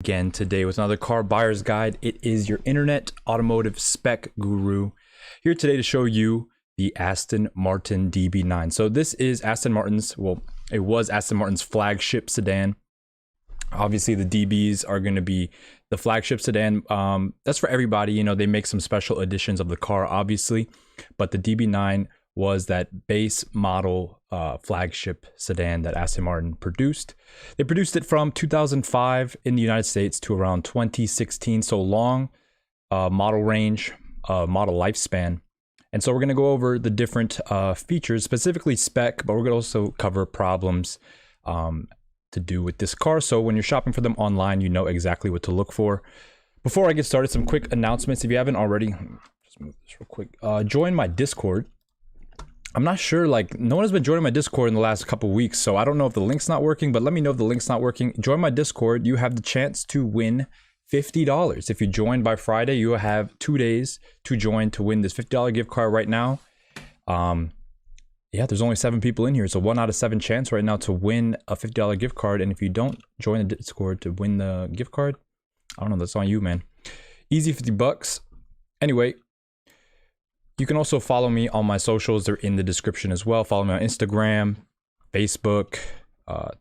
Again today with another car buyer's guide. It is your internet automotive spec guru here today to show you the Aston Martin DB9. So this is Aston Martin's, well, it was Aston Martin's flagship sedan. Obviously the DBs are going to be the flagship sedan. That's for everybody. You know, they make some special editions of the car obviously, but the DB9 was that base model flagship sedan that Aston Martin produced. They produced it from 2005 in the United States to around 2016, so long model range, model lifespan. And so we're going to go over the different features, specifically spec, but we're going to also cover problems to do with this car. So when you're shopping for them online, you know exactly what to look for. Before I get started, some quick announcements. If you haven't already, just move this real quick. Join my Discord. I'm not sure, like, no one has been joining my Discord in the last couple weeks, so I don't know if the link's not working, but let me know if the link's not working. Join my Discord. You have the chance to win $50. If you join by Friday, you have 2 days to join to win this $50 gift card right now. Yeah, there's only 7 people in here, so 1 out of 7 chance right now to win a $50 gift card. And if you don't join the Discord to win the gift card, I don't know, that's on you, man. Easy, 50 bucks. Anyway, you can also follow me on my socials. They're in the description as well. Follow me on Instagram, Facebook,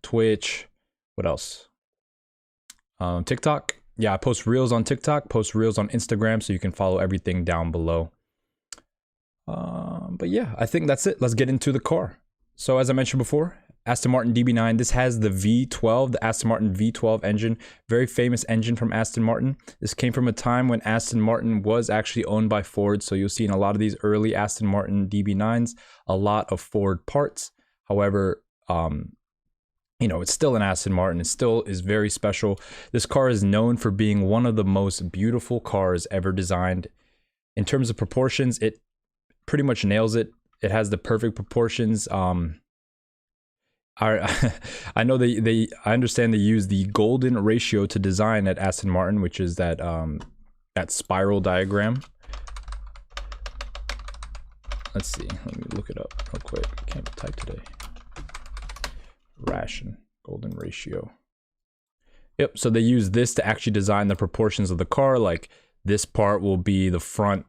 Twitch. What else? TikTok. Yeah, I post reels on TikTok, post reels on Instagram, so you can follow everything down below. But yeah, I think that's it. Let's get into the car. So as I mentioned before, Aston Martin DB9. This has the V12, the Aston Martin V12 engine. Very famous engine from Aston Martin. This came from a time when Aston Martin was actually owned by Ford. So you'll see in a lot of these early Aston Martin DB9s, a lot of Ford parts. However, you know, it's still an Aston Martin. It still is very special. This car is known for being one of the most beautiful cars ever designed. In terms of proportions, it pretty much nails it. It has the perfect proportions. I know I understand they use the golden ratio to design at Aston Martin, which is that that spiral diagram. Let's see. Let me look it up real quick. I can't type today. Ration golden ratio. Yep. So they use this to actually design the proportions of the car. Like this part will be the front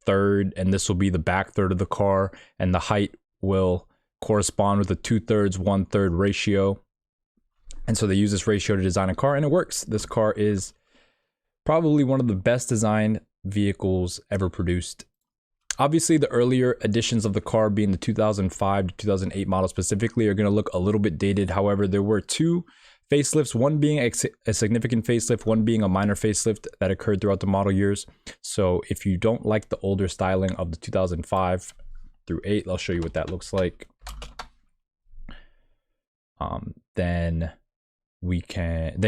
third, and this will be the back third of the car, and the height will correspond with a 2/3, 1/3 ratio. And so they use this ratio to design a car, and it works. This car is probably one of the best designed vehicles ever produced. Obviously, the earlier editions of the car, being the 2005 to 2008 model specifically, are going to look a little bit dated. However, there were 2 facelifts, one being a significant facelift, one being a minor facelift that occurred throughout the model years. So if you don't like the older styling of the 2005 through 8, I'll show you what that looks like. Then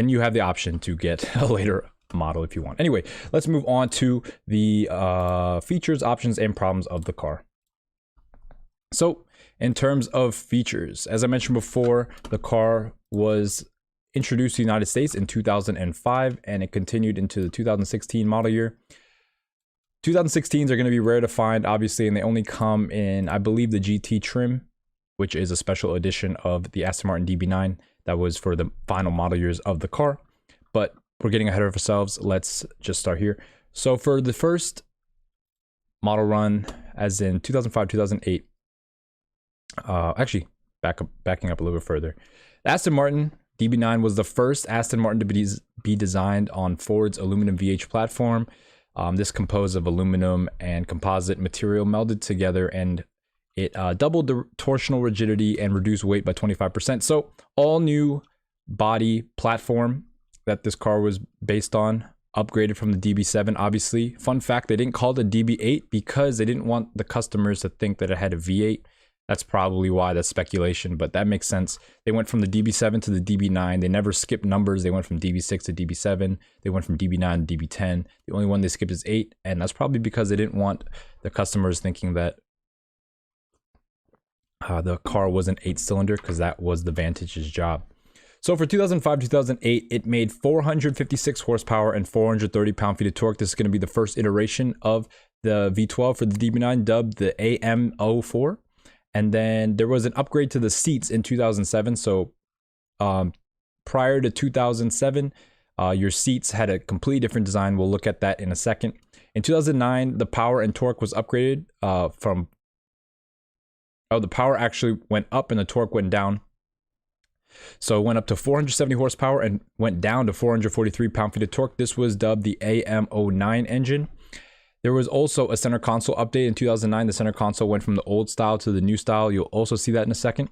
you have the option to get a later model if you want. Anyway, let's move on to the features, options, and problems of the car. So in terms of features, as I mentioned before, the car was introduced to the United States in 2005, and it continued into the 2016 model year. 2016s are going to be rare to find, obviously, and they only come in, I believe, the GT trim, which is a special edition of the Aston Martin DB9 that was for the final model years of the car. But we're getting ahead of ourselves. Let's just start here. So for the first model run, as in 2005, 2008, actually, backing up a little bit further, the Aston Martin DB9 was the first Aston Martin to be designed on Ford's aluminum VH platform. This composed of aluminum and composite material melded together, and it doubled the torsional rigidity and reduced weight by 25%. So all new body platform that this car was based on, upgraded from the DB7, obviously. Fun fact, they didn't call it a DB8 because they didn't want the customers to think that it had a V8. That's probably why, that's speculation, but that makes sense. They went from the DB7 to the DB9. They never skipped numbers. They went from DB6 to DB7. They went from DB9 to DB10. The only one they skipped is 8, and that's probably because they didn't want the customers thinking that the car was an 8-cylinder, because that was the Vantage's job. So for 2005-2008, it made 456 horsepower and 430 pound-feet of torque. This is going to be the first iteration of the V12 for the DB9, dubbed the AM04. And then there was an upgrade to the seats in 2007. So prior to 2007, Your seats had a completely different design. We'll look at that in a second. In 2009, the power and torque was upgraded the power actually went up and the torque went down. So it went up to 470 horsepower and went down to 443 pound-feet of torque. This was dubbed the AM09 engine. There was also a center console update in 2009. The center console went from the old style to the new style. You'll also see that in a second.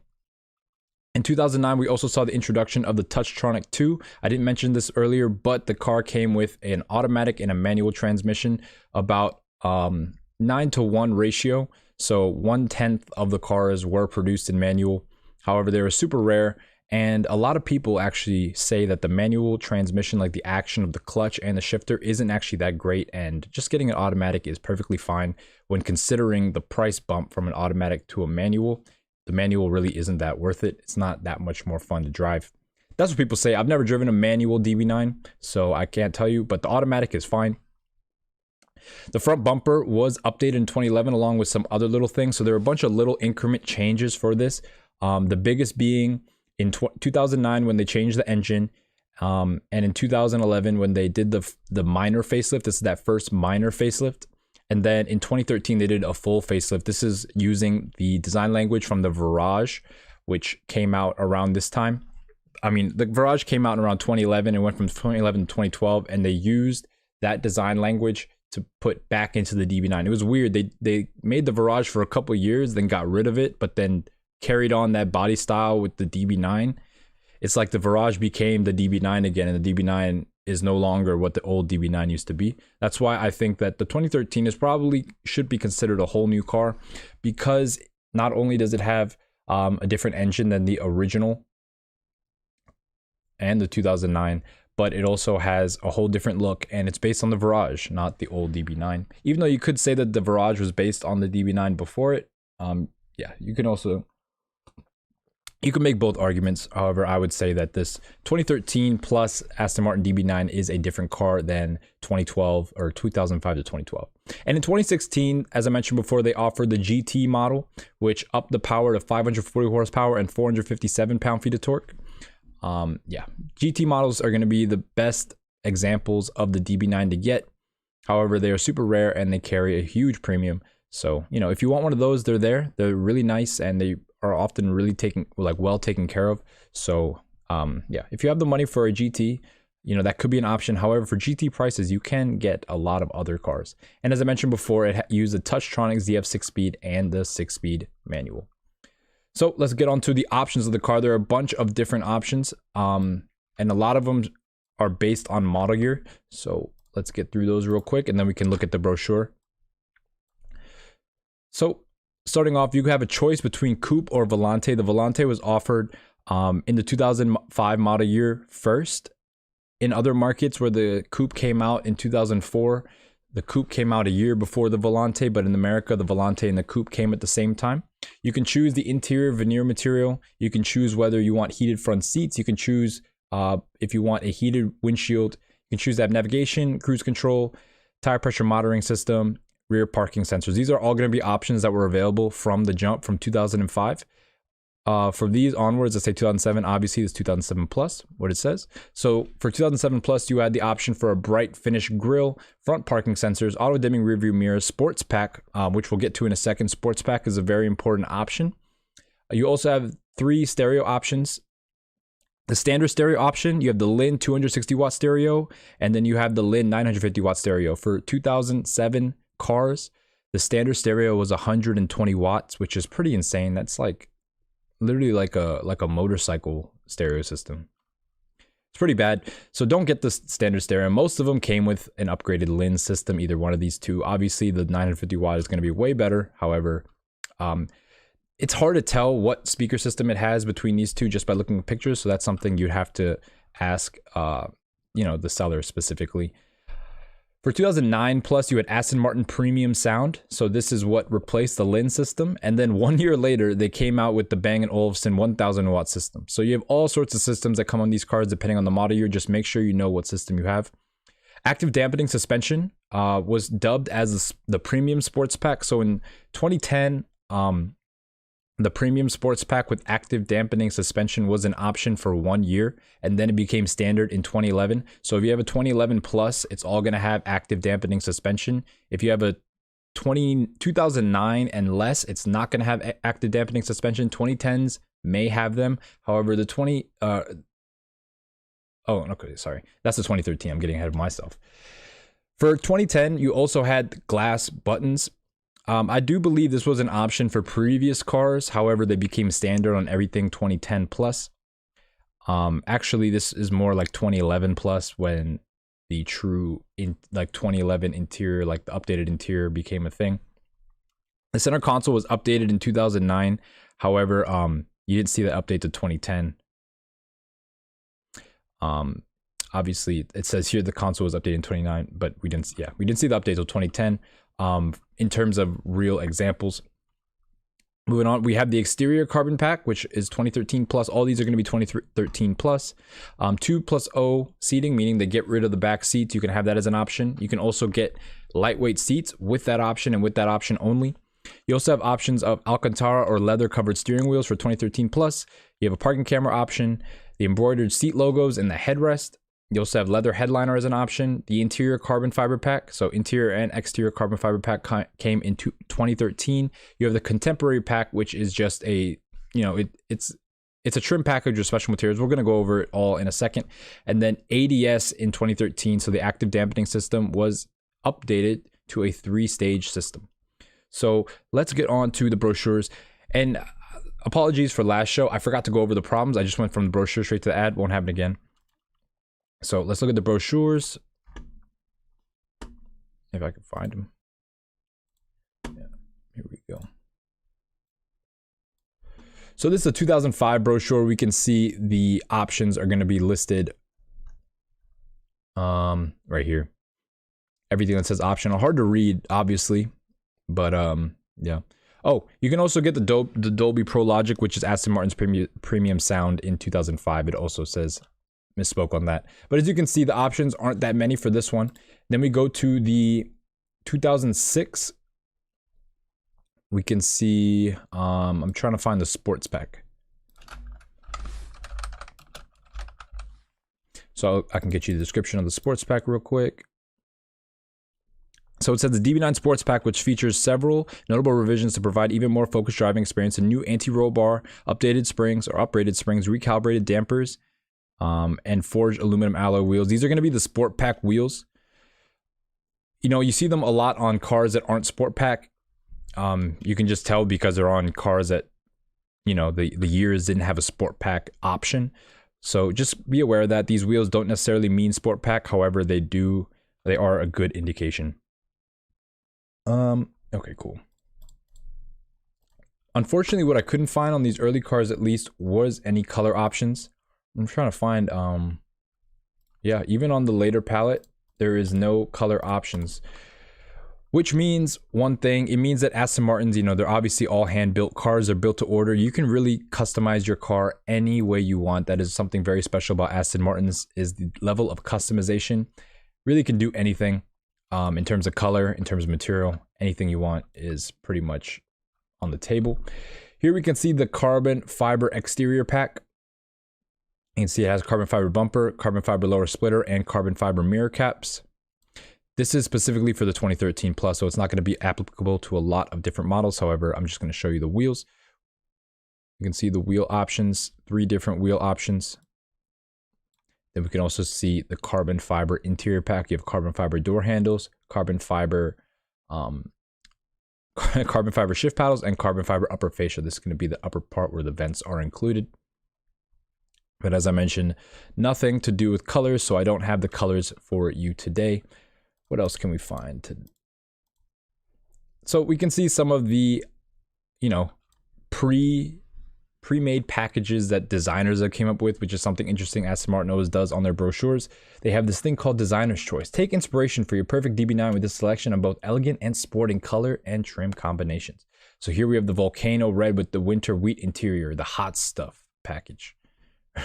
In 2009, we also saw the introduction of the Touchtronic 2. I didn't mention this earlier, but the car came with an automatic and a manual transmission, about 9-to-1 ratio. So 1/10 of the cars were produced in manual. However, they were super rare, and a lot of people actually say that the manual transmission, like the action of the clutch and the shifter, isn't actually that great, and just getting an automatic is perfectly fine when considering the price bump from an automatic to a manual. The manual really isn't that worth it. It's not that much more fun to drive. That's what people say. I've never driven a manual DB9, so I can't tell you, but the automatic is fine. The front bumper was updated in 2011 along with some other little things. So there were a bunch of little increment changes for this. The biggest being in 2009 when they changed the engine, and in 2011 when they did the minor facelift. This is that first minor facelift. And then in 2013 they did a full facelift. This is using the design language from the Virage, which came out around this time. I mean, the Virage came out around 2011 and went from 2011 to 2012, and they used that design language to put back into the DB9. It was weird. They made the Virage for a couple years, then got rid of it, but then carried on that body style with the DB9. It's like the Virage became the DB9 again, and the DB9 is no longer what the old DB9 used to be. That's why I think that the 2013 should be considered a whole new car, because not only does it have a different engine than the original and the 2009, but it also has a whole different look, and it's based on the Virage, not the old DB9. Even though you could say that the Virage was based on the DB9 before it, yeah, you can make both arguments. However, I would say that this 2013 plus Aston Martin DB9 is a different car than 2012 or 2005 to 2012. And in 2016, as I mentioned before, they offered the GT model, which upped the power to 540 horsepower and 457 pound-feet of torque. Yeah, GT models are going to be the best examples of the DB9 to get. However, they are super rare and they carry a huge premium. So, you know, if you want one of those, they're there. They're really nice, and they are often really well taken care of. So, yeah, if you have the money for a GT, you know, that could be an option. However, for GT prices, you can get a lot of other cars. And as I mentioned before, it used the Touchtronic ZF 6-speed and the 6-speed manual. So let's get on to the options of the car. There are a bunch of different options, and a lot of them are based on model year. So let's get through those real quick, and then we can look at the brochure. So starting off, you have a choice between Coupe or Volante. The Volante was offered in the 2005 model year first. In other markets where the Coupe came out in 2004, the Coupe came out a year before the Volante, but in America, the Volante and the Coupe came at the same time. You can choose the interior veneer material. You can choose whether you want heated front seats. You can choose if you want a heated windshield. You can choose to have navigation, cruise control, tire pressure monitoring system, rear parking sensors. These are all going to be options that were available from the jump from 2005. From these onwards, let's say 2007, obviously it's 2007 plus, what it says. So for 2007 plus, you had the option for a bright finish grille, front parking sensors, auto dimming rear view mirrors, sports pack, which we'll get to in a second. Sports pack is a very important option. You also have 3 stereo options. The standard stereo option, you have the Lin 260 watt stereo, and then you have the Lin 950 watt stereo. For 2007 cars, the standard stereo was 120 watts, which is pretty insane. That's like literally like a motorcycle stereo system. It's pretty bad. So don't get the standard stereo. Most of them came with an upgraded Lin system, either one of these two. Obviously the 950 watt is going to be way better. However, it's hard to tell what speaker system it has between these two just by looking at pictures. So that's something you'd have to ask you know, the seller specifically. For 2009 plus, you had Aston Martin Premium Sound. So this is what replaced the Lin system. And then 1 year later, they came out with the Bang & Olufsen 1000 watt system. So you have all sorts of systems that come on these cars depending on the model year. Just make sure you know what system you have. Active dampening suspension was dubbed as the Premium Sports Pack. So in 2010, The premium sports pack with active dampening suspension was an option for 1 year, and then it became standard in 2011. So if you have a 2011 plus, it's all going to have active dampening suspension. If you have a 2009 and less, it's not going to have active dampening suspension. 2010s may have them. However, the okay, sorry. That's the 2013. I'm getting ahead of myself. For 2010, you also had glass buttons. I do believe this was an option for previous cars. However, they became standard on everything 2010 plus. Actually, this is more like 2011 plus, when the true 2011 interior, like the updated interior, became a thing. The center console was updated in 2009. However, you didn't see that update to 2010. Obviously, it says here the console was updated in 2009, but we didn't see the update till 2010. In terms of real examples. Moving on, we have the exterior carbon pack, which is 2013 plus. All these are going to be 2013 plus. 2+0 seating, meaning they get rid of the back seats. You can have that as an option. You can also get lightweight seats with that option and with that option only. You also have options of Alcantara or leather covered steering wheels for 2013 plus. You have a parking camera option, the embroidered seat logos and the headrest. You also have leather headliner as an option, the interior carbon fiber pack. So interior and exterior carbon fiber pack came in 2013. You have the contemporary pack, which is just a, it's a trim package with special materials. We're going to go over it all in a second. And then ADS in 2013. So the active dampening system was updated to a 3-stage system. So let's get on to the brochures. And apologies for last show. I forgot to go over the problems. I just went from the brochure straight to the ad. Won't happen again. So let's look at the brochures. If I can find them. Yeah, here we go. So this is a 2005 brochure. We can see the options are going to be listed right here. Everything that says optional. Hard to read, obviously, but yeah. Oh, you can also get the Dolby Pro Logic, which is Aston Martin's premium sound in 2005. It also says, misspoke on that. But as you can see, the options aren't that many for this one. Then we go to the 2006. We can see, I'm trying to find the sports pack. So I can get you the description of the sports pack real quick. So it says the DB9 Sports Pack, which features several notable revisions to provide even more focused driving experience, a new anti-roll bar, updated springs or uprated springs, recalibrated dampers, and forged aluminum alloy wheels. These are going to be the Sport Pack wheels. You see them a lot on cars that aren't Sport Pack. You can just tell because they're on cars that, the years didn't have a Sport Pack option. So just be aware that these wheels don't necessarily mean Sport Pack. However, they are a good indication. Okay, cool. Unfortunately, what I couldn't find on these early cars, at least, was any color options. I'm trying to find, yeah, even on the later palette, there is no color options, which means one thing. It means that Aston Martins, they're obviously all hand-built cars. They're built to order. You can really customize your car any way you want. That is something very special about Aston Martins, is the level of customization. Really can do anything. In terms of color, in terms of material, anything you want is pretty much on the table. Here we can see the carbon fiber exterior pack. You can see it has carbon fiber bumper, carbon fiber lower splitter, and carbon fiber mirror caps. This is specifically for the 2013 plus, so it's not going to be applicable to a lot of different models. However, I'm just going to show you the wheels. You can see the wheel options, 3 different wheel options. Then we can also see the carbon fiber interior pack. You have carbon fiber door handles, carbon fiber shift paddles, and carbon fiber upper fascia. This is going to be the upper part where the vents are included. But as I mentioned, nothing to do with colors, so I don't have the colors for you today. What else can we find? So we can see some of the, pre-made packages that designers have came up with, which is something interesting Aston Martin always does on their brochures. They have this thing called Designer's Choice. Take inspiration for your perfect DB9 with this selection of both elegant and sporting color and trim combinations. So here we have the Volcano Red with the Winter Wheat interior, the Hot Stuff package,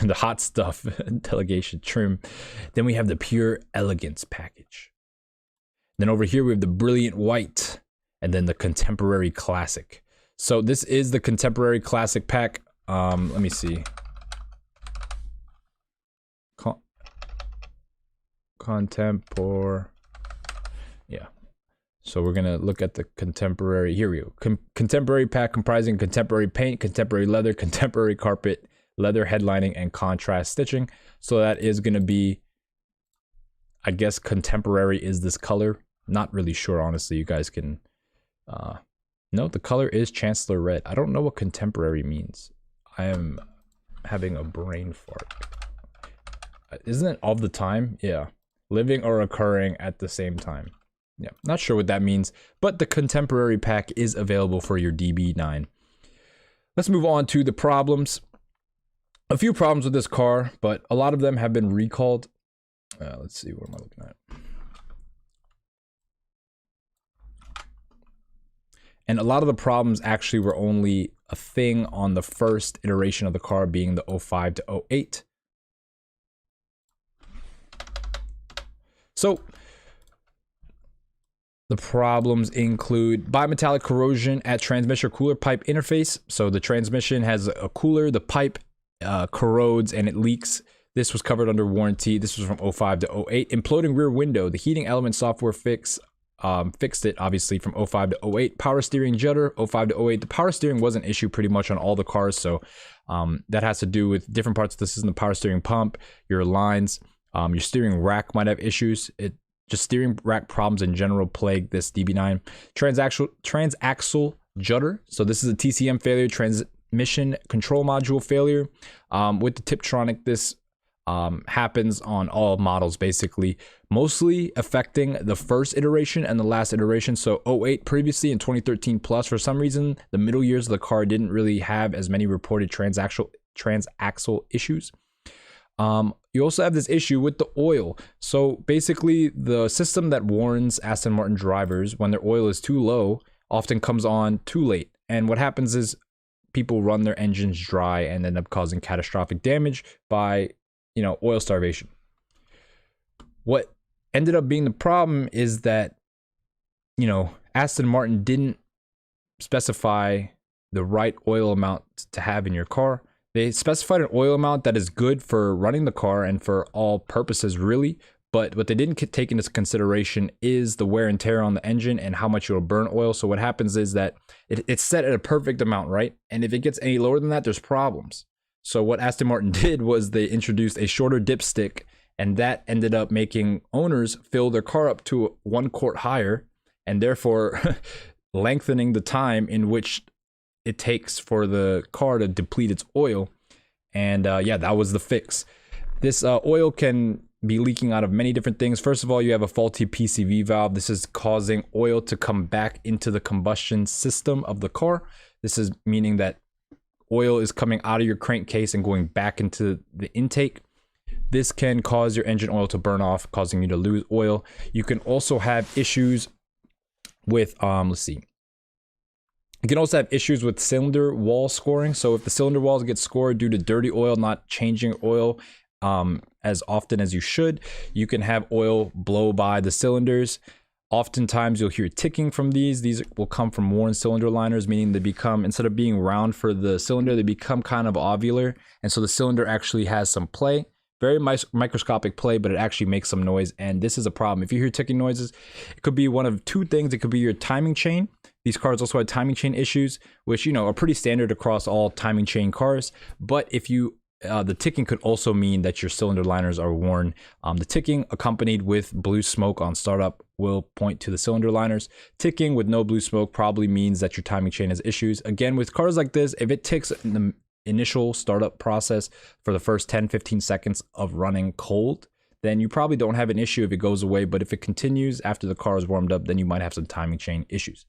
the Hot Stuff delegation trim. Then we have the Pure Elegance package. Then over here we have the Brilliant White, and then the Contemporary Classic. So this is the Contemporary Classic pack. Let me see. Contemporary. Yeah. So we're gonna look at the Contemporary. Here we go. Contemporary pack comprising contemporary paint, contemporary leather, contemporary carpet, leather headlining, and contrast stitching. So that is gonna be, I guess, contemporary is this color. Not really sure, honestly. You guys can. No, the color is Chancellor Red. I don't know what contemporary means. I am having a brain fart. Isn't it all the time? Yeah. Living or occurring at the same time. Yeah, not sure what that means, but the Contemporary pack is available for your DB9. Let's move on to the problems. A few problems with this car, but a lot of them have been recalled. Let's see, what am I looking at? And a lot of the problems actually were only a thing on the first iteration of the car, being the 05 to 08. So the problems include bimetallic corrosion at transmission cooler pipe interface. So the transmission has a cooler, the pipe corrodes and it leaks. This was covered under warranty. This was from 05 to 08. Imploding rear window, the heating element software fixed it, obviously, from 05 to 08. Power steering judder, 05 to 08. The power steering was an issue pretty much on all the cars. So that has to do with different parts of the system, the power steering pump, your lines. Your steering rack might have issues. Just steering rack problems in general plague this DB9. Transaxle judder. So this is a TCM failure, transmission control module failure. With the Tiptronic, this happens on all models basically, mostly affecting the first iteration and the last iteration. So 08 previously and 2013 plus. For some reason, the middle years of the car didn't really have as many reported transaxle issues. You also have this issue with the oil. So basically the system that warns Aston Martin drivers when their oil is too low often comes on too late. And what happens is people run their engines dry and end up causing catastrophic damage by, oil starvation. What ended up being the problem is that, Aston Martin didn't specify the right oil amount to have in your car. They specified an oil amount that is good for running the car and for all purposes, really. But what they didn't take into consideration is the wear and tear on the engine and how much it will burn oil. So what happens is that it's set at a perfect amount, right? And if it gets any lower than that, there's problems. So what Aston Martin did was they introduced a shorter dipstick, and that ended up making owners fill their car up to 1 quart higher, and therefore lengthening the time in which it takes for the car to deplete its oil. And yeah, that was the fix. This oil can be leaking out of many different things. First of all, you have a faulty PCV valve. This is causing oil to come back into the combustion system of the car. This is meaning that oil is coming out of your crankcase and going back into the intake. This can cause your engine oil to burn off, causing you to lose oil. You can also have issues with, let's see. You can also have issues with cylinder wall scoring. So if the cylinder walls get scored due to dirty oil, not changing oil as often as you should, you can have oil blow by the cylinders. Oftentimes you'll hear ticking from these. These will come from worn cylinder liners, meaning they become, instead of being round for the cylinder, they become kind of ovular. And so the cylinder actually has some play. Very microscopic play, but it actually makes some noise, and this is a problem. If you hear ticking noises, it could be one of two things. It could be your timing chain. These cars also had timing chain issues, which, are pretty standard across all timing chain cars. But if you, the ticking could also mean that your cylinder liners are worn. The ticking accompanied with blue smoke on startup will point to the cylinder liners. Ticking with no blue smoke probably means that your timing chain has issues. Again, with cars like this, if it ticks in the initial startup process for the first 10-15 seconds of running cold, then you probably don't have an issue if it goes away. But if it continues after the car is warmed up, then you might have some timing chain issues.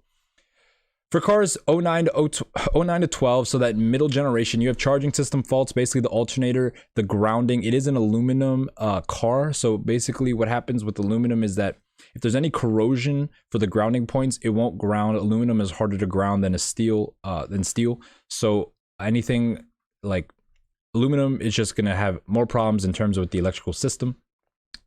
For cars 09 to 12, so that middle generation, you have charging system faults, basically the alternator, the grounding. It is an aluminum car, so basically what happens with aluminum is that if there's any corrosion for the grounding points, it won't ground. Aluminum is harder to ground than steel. So anything like aluminum is just going to have more problems in terms of the electrical system.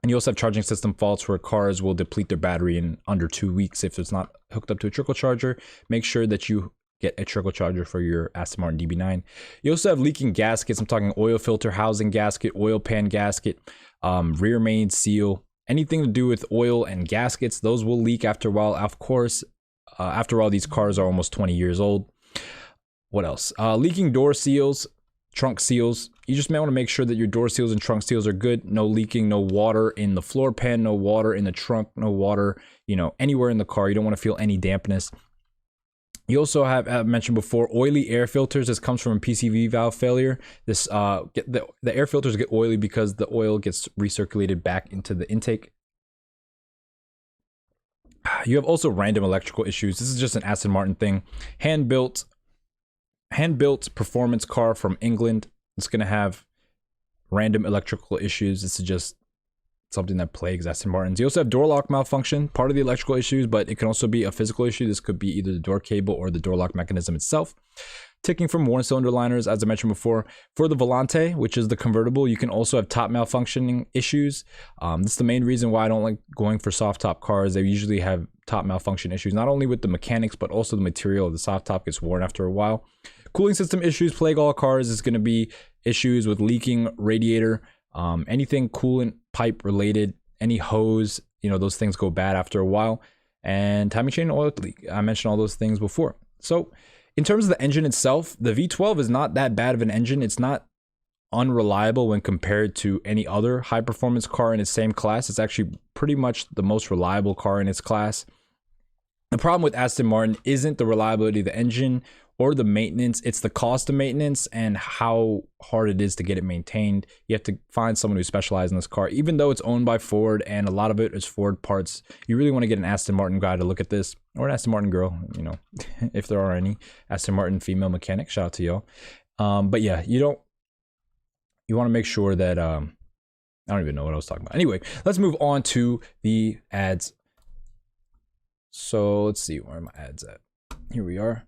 And you also have charging system faults where cars will deplete their battery in under 2 weeks if it's not hooked up to a trickle charger. Make sure that you get a turbocharger for your Aston Martin DB9. You also have leaking gaskets. I'm talking oil filter housing gasket, oil pan gasket, rear main seal, anything to do with oil and gaskets. Those will leak after a while. Of course, after all, these cars are almost 20 years old. What else? Leaking door seals, trunk seals. You just may want to make sure that your door seals and trunk seals are good. No leaking, no water in the floor pan, no water in the trunk, no water, you know, anywhere in the car. You don't want to feel any dampness. You also have, I mentioned before, oily air filters. This comes from a PCV valve failure. This the air filters get oily because the oil gets recirculated back into the intake. You have also random electrical issues. This is just an Aston Martin thing. Hand-built performance car from England. It's going to have random electrical issues. This is just something that plagues Aston Martins. You also have door lock malfunction, part of the electrical issues, but it can also be a physical issue. This could be either the door cable or the door lock mechanism itself. Ticking from worn cylinder liners, as I mentioned before. For the Volante, which is the convertible, you can also have top malfunctioning issues. This is the main reason why I don't like going for soft top cars. They usually have top malfunction issues, not only with the mechanics, but also the material of the soft top gets worn after a while. Cooling system issues plague all cars. Is going to be issues with leaking radiator, anything coolant pipe related, any hose, you know, those things go bad after a while. And timing chain oil leak. I mentioned all those things before. So in terms of the engine itself, the V12 is not that bad of an engine. It's not unreliable when compared to any other high performance car in its same class. It's actually pretty much the most reliable car in its class. The problem with Aston Martin isn't the reliability of the engine or the maintenance, it's the cost of maintenance and how hard it is to get it maintained. You have to find someone who specializes in this car. Even though it's owned by Ford and a lot of it is Ford parts, you really want to get an Aston Martin guy to look at this, or an Aston Martin girl, you know, if there are any Aston Martin female mechanics. Shout out to y'all. But yeah, you want to make sure that, I don't even know what I was talking about. Anyway, let's move on to the ads. So let's see, where are my ads at? Here we are.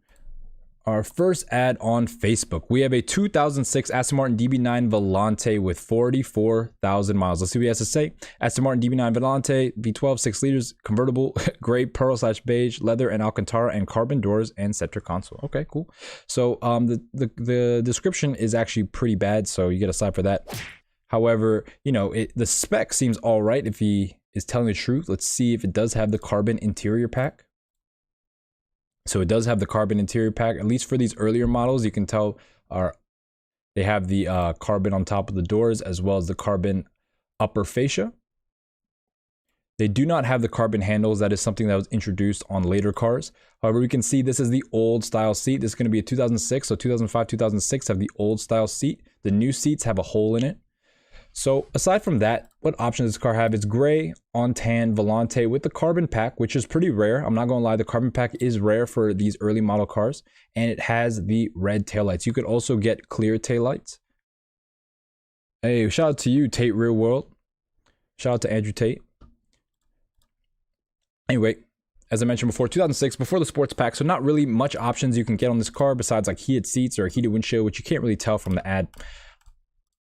Our first ad on Facebook. We have a 2006 Aston Martin DB9 Volante with 44,000 miles. Let's see what he has to say. Aston Martin DB9 Volante, V12, 6 liters, convertible, gray, pearl/beige, leather and Alcantara, and carbon doors and center console. Okay, cool. So the description is actually pretty bad, so you get a side for that. However, you know, the spec seems all right if he is telling the truth. Let's see if it does have the carbon interior pack. So it does have the carbon interior pack, at least for these earlier models. You can tell they have the carbon on top of the doors as well as the carbon upper fascia. They do not have the carbon handles. That is something that was introduced on later cars. However, we can see this is the old style seat. This is going to be a 2006, so 2005, 2006 have the old style seat. The new seats have a hole in it. So aside from that, what options does this car have? It's gray on tan Volante with the carbon pack, which is pretty rare. I'm not gonna lie, the carbon pack is rare for these early model cars, and it has the red taillights. You could also get clear taillights. Hey, shout out to you, Tate Real World. Shout out to Andrew Tate. Anyway, as I mentioned before, 2006, before the sports pack, so not really much options you can get on this car besides like heated seats or a heated windshield, which you can't really tell from the ad.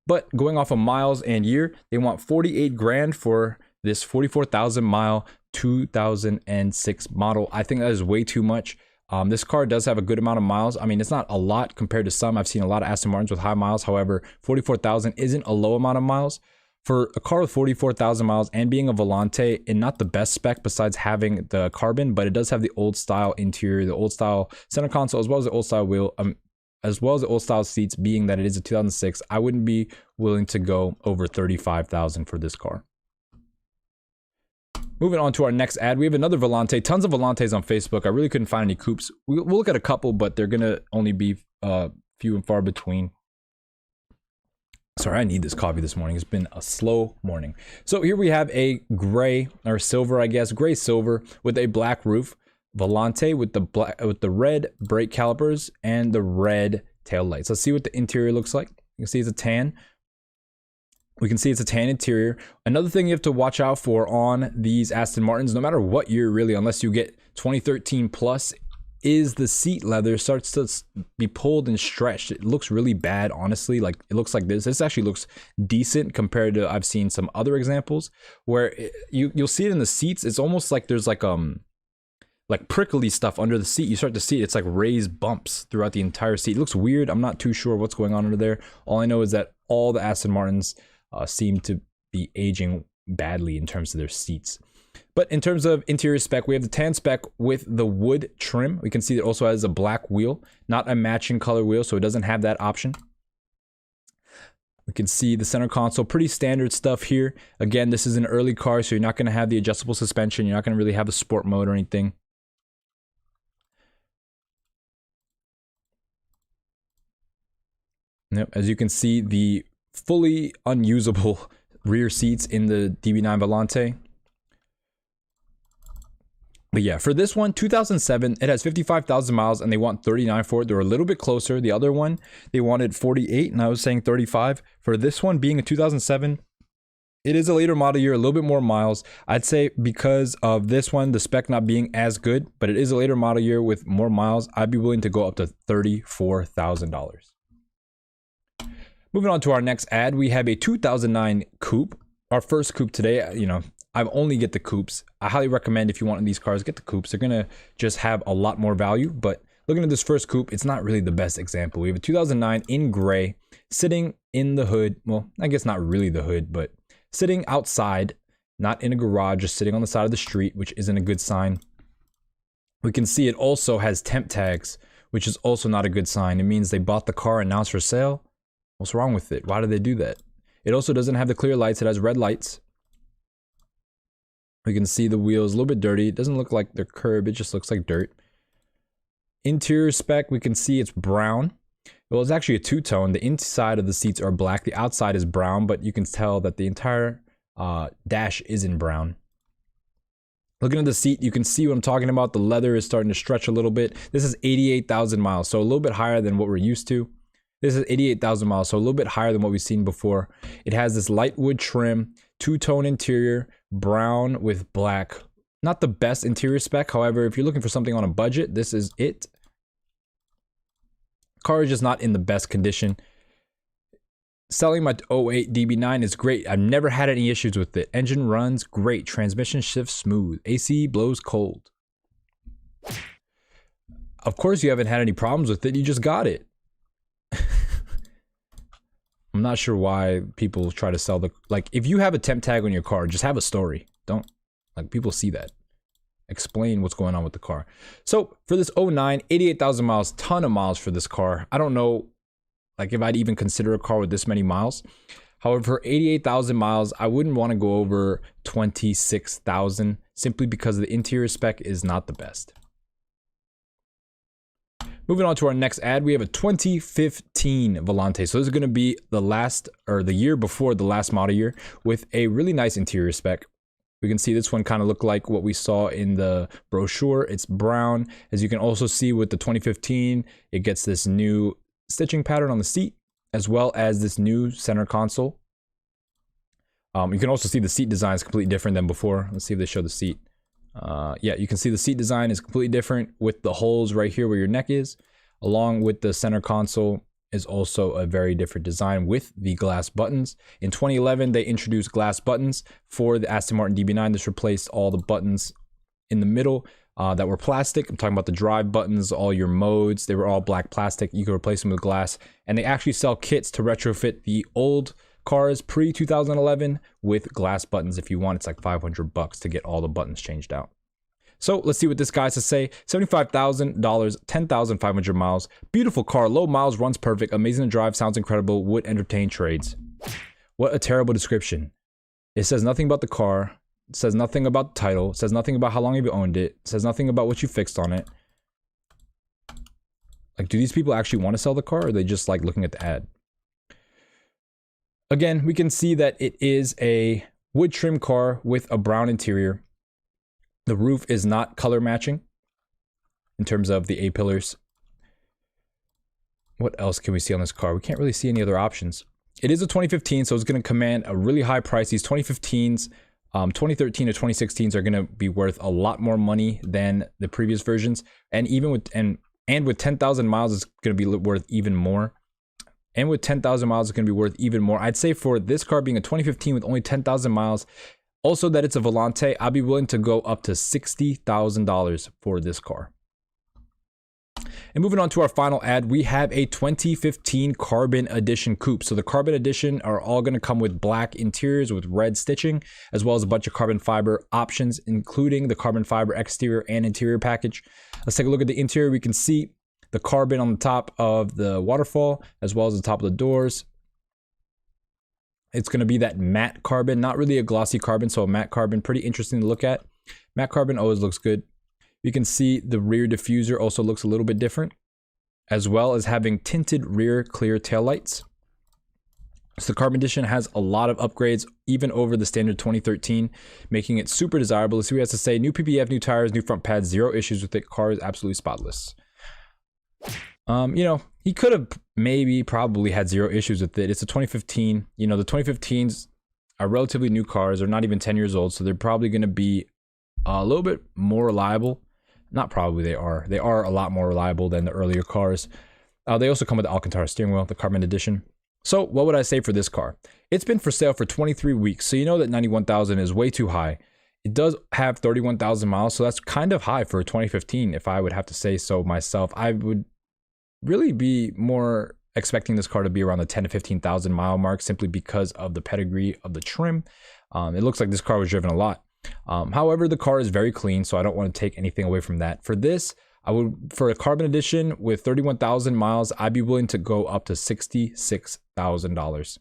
But going off of miles and year, they want 48 grand for this 44,000 mile 2006 model. I think that is way too much. This car does have a good amount of miles. I mean, it's not a lot compared to some. I've seen a lot of Aston Martins with high miles. However, 44,000 isn't a low amount of miles. For a car with 44,000 miles and being a Volante, and not the best spec besides having the carbon, but it does have the old style interior, the old style center console, as well as the old style wheel, as well as the old style seats, being that it is a 2006, I wouldn't be willing to go over 35,000 for this car. Moving on to our next ad, we have another Volante. Tons of Volantes on Facebook. I really couldn't find any coupes. We'll look at a couple, but they're gonna only be few and far between. Sorry, I need this coffee this morning. It's been a slow morning. So here we have a gray or silver, I guess, gray silver with a black roof. Volante with the red brake calipers and the red tail lights. Let's see what the interior looks like. You can see it's a tan. We can see it's a tan interior. Another thing you have to watch out for on these Aston Martins, no matter what year really, unless you get 2013 plus, is the seat leather starts to be pulled and stretched. It looks really bad, honestly. Like it looks like this. This actually looks decent compared to I've seen some other examples where you'll see it in the seats. It's almost like there's like like prickly stuff under the seat. You start to see it. It's like raised bumps throughout the entire seat. It looks weird. I'm not too sure what's going on under there. All I know is that all the Aston Martins seem to be aging badly in terms of their seats. But in terms of interior spec, we have the tan spec with the wood trim. We can see it also has a black wheel, not a matching color wheel, so it doesn't have that option. We can see the center console, pretty standard stuff here. Again, this is an early car, so you're not going to have the adjustable suspension. You're not going to really have a sport mode or anything. Yep, as you can see, the fully unusable rear seats in the DB9 Volante. But yeah, for this one, 2007, it has 55,000 miles and they want 39 for it. They're a little bit closer. The other one, they wanted 48 and I was saying 35. For this one being a 2007, it is a later model year, a little bit more miles. I'd say because of this one, the spec not being as good, but it is a later model year with more miles, I'd be willing to go up to $34,000. Moving on to our next ad, we have a 2009 coupe. Our first coupe today, you know, I only get the coupes. I highly recommend if you want these cars, get the coupes. They're gonna just have a lot more value. But looking at this first coupe, it's not really the best example. We have a 2009 in gray, sitting in the hood. Well, I guess not really the hood, but sitting outside, not in a garage, just sitting on the side of the street, which isn't a good sign. We can see it also has temp tags, which is also not a good sign. It means they bought the car and now it's for sale. What's wrong with it? Why did they do that? It also doesn't have the clear lights. It has red lights. We can see the wheels a little bit dirty. It doesn't look like they're curved. It just looks like dirt. Interior spec, we can see it's brown. Well, it's actually a two-tone. The inside of the seats are black. The outside is brown, but you can tell that the entire dash is in brown. Looking at the seat, you can see what I'm talking about. The leather is starting to stretch a little bit. This is 88,000 miles, so a little bit higher than what we're used to. This is 88,000 miles, so a little bit higher than what we've seen before. It has this light wood trim, two-tone interior, brown with black. Not the best interior spec. However, if you're looking for something on a budget, this is it. Car is just not in the best condition. Selling my 08 DB9 is great. I've never had any issues with it. Engine runs great. Transmission shifts smooth. AC blows cold. Of course you haven't had any problems with it. You just got it. I'm not sure why people try to sell the, like, if you have a temp tag on your car, just have a story. Don't, like, people see that. Explain what's going on with the car. So for this 09, 88,000 miles, ton of miles for this car. I don't know, like, if I'd even consider a car with this many miles. However, for 88,000 miles, I wouldn't want to go over 26,000 simply because the interior spec is not the best. Moving on to our next ad, we have a 2015 Volante. So this is going to be the last, or the year before the last model year, with a really nice interior spec. We can see this one kind of look like what we saw in the brochure. It's brown. As you can also see with the 2015, it gets this new stitching pattern on the seat, as well as this new center console. You can also see the seat design is completely different than before. Let's see if they show the seat. Yeah, you can see the seat design is completely different with the holes right here where your neck is, along with the center console is also a very different design with the glass buttons. In 2011, they introduced glass buttons for the Aston Martin DB9. This replaced all the buttons in the middle that were plastic. I'm talking about the drive buttons, all your modes. They were all black plastic. You could replace them with glass. And they actually sell kits to retrofit the old cars pre-2011 with glass buttons if you want. It's like $500 to get all the buttons changed out. So let's see what this guy has to say. $75,000, 10,500 miles. Beautiful car, low miles, runs perfect, amazing to drive, sounds incredible, would entertain trades. What a terrible description. It says nothing about the car. It says nothing about the title. It says nothing about how long you've owned it. It says nothing about what you fixed on it. Like, do these people actually want to sell the car, or are they just like looking at the ad? Again, we can see that it is a wood trim car with a brown interior. The roof is not color matching in terms of the A-pillars. What else can we see on this car? We can't really see any other options. It is a 2015, so it's going to command a really high price. These 2015s, 2013 to 2016s are going to be worth a lot more money than the previous versions. And even with, and with 10,000 miles, it's going to be worth even more. And with 10,000 miles, it's going to be worth even more. I'd say for this car being a 2015 with only 10,000 miles, Also that it's a Volante, I'd be willing to go up to $60,000 for this car. And moving on to our final ad, we have a 2015 Carbon Edition coupe. So the Carbon Edition are all going to come with black interiors with red stitching, as well as a bunch of carbon fiber options, including the carbon fiber exterior and interior package. Let's take a look at the interior. We can see the carbon on the top of the waterfall, as well as the top of the doors. It's going to be that matte carbon, not really a glossy carbon, so a matte carbon, pretty interesting to look at. Matte carbon always looks good. You can see the rear diffuser also looks a little bit different, as well as having tinted rear clear taillights. So the Carbon Edition has a lot of upgrades, even over the standard 2013, making it super desirable. Let's see what he has to say. New PPF, new tires, new front pads, zero issues with it. Car is absolutely spotless. You know, he could have probably had zero issues with it. It's a 2015. You know, the 2015s are relatively new cars. They're not even 10 years old, so they're probably going to be a little bit more reliable. Not probably, they are. They are a lot more reliable than the earlier cars. They also come with the Alcantara steering wheel, the Carbon Edition. So what would I say for this car? It's been for sale for 23 weeks, so you know that 91,000 is way too high. It does have 31,000 miles, so that's kind of high for a 2015, if I would have to say so myself. I would really be more expecting this car to be around the 10 to 15,000 mile mark, simply because of the pedigree of the trim. It looks like this car was driven a lot. However, the car is very clean, so I don't want to take anything away from that. For this, I would, for a Carbon Edition with 31,000 miles, I'd be willing to go up to $66,000.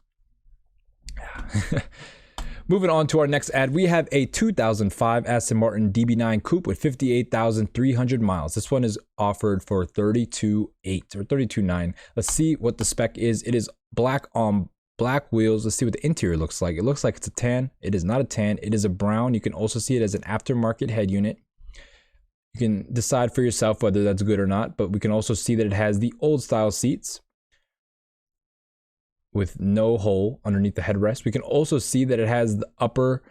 Moving on to our next ad, we have a 2005 Aston Martin DB9 coupe with 58,300 miles. This one is offered for $32,800 or $32,900. Let's see what the spec is. It is black on black wheels. Let's see what the interior looks like. It looks like it's a tan. It is not a tan. It is a brown. You can also see it as an aftermarket head unit. You can decide for yourself whether that's good or not, but we can also see that it has the old style seats with no hole underneath the headrest. We can also see that it has the upper